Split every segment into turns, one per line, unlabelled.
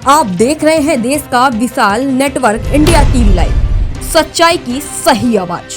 आप देख रहे हैं देश का विशाल नेटवर्क इंडिया टीवी लाइव, सच्चाई की सही आवाज।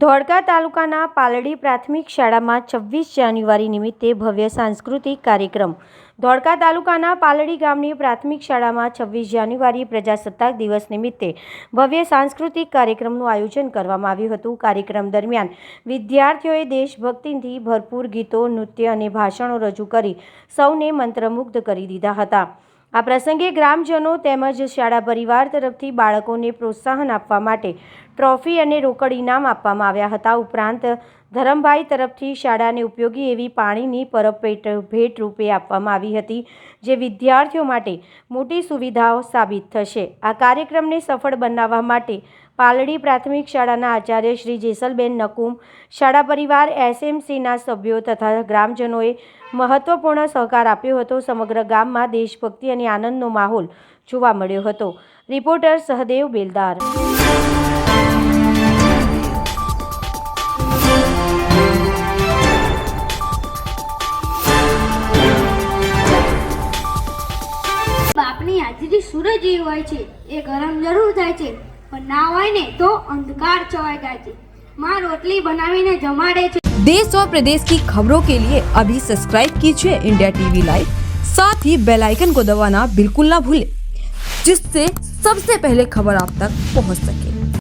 ધોળકા તાલુકાના પાલડી પ્રાથમિક શાળામાં 26 જાન્યુઆરી નિમિત્તે ભવ્ય સાંસ્કૃતિક કાર્યક્રમ। ધોળકા તાલુકાના પાલડી ગામની પ્રાથમિક શાળામાં 26 જાન્યુઆરી પ્રજાસત્તાક દિવસ નિમિત્તે ભવ્ય સાંસ્કૃતિક કાર્યક્રમનું આયોજન કરવામાં આવ્યું હતું। કાર્યક્રમ દરમિયાન વિદ્યાર્થીઓએ દેશભક્તિથી ભરપૂર ગીતો, નૃત્ય અને ભાષણો રજૂ કરી સૌને મંત્રમુગ્ધ કરી દીધા હતા। આ પ્રસંગે ગ્રામજનો તેમજ શાળા પરિવાર તરફથી બાળકોને પ્રોત્સાહન આપવા માટે ટ્રોફી અને રોકડ ઇનામ આપવામાં આવ્યા હતા। ઉપરાંત ધરમભાઈ તરફથી શાળાને ઉપયોગી એવી પાણીની પરબ ભેટ રૂપે આપવામાં આવી હતી, જે વિદ્યાર્થીઓ માટે મોટી સુવિધાઓ સાબિત થશે। આ કાર્યક્રમને સફળ બનાવવા માટે પાલડી પ્રાથમિક શાળાના આચાર્ય શ્રી જેસલબેન નકુમ, શાળા પરિવાર SMCના સભ્યો તથા ગ્રામજનોએ મહત્વપૂર્ણ સહકાર આપ્યો હતો। સમગ્ર ગામમાં દેશભક્તિ અને આનંદનો માહોલ જોવા મળ્યો હતો। રિપોર્ટર સહદેવ બેલદાર।
બાપની હાજરી સૂરજ જેવી હોય છે, એ ગરમ જરૂર થાય છે, પણ ના હોય ને તો અંધકાર છવાઈ જાય છે। माँ रोटली बनावीने जमाड़े छे।
देश और प्रदेश की खबरों के लिए अभी सब्सक्राइब कीजिए इंडिया टीवी लाइव, साथ ही बेल आइकन को दबाना बिल्कुल ना भूलें, जिससे सबसे पहले खबर आप तक पहुंच सके।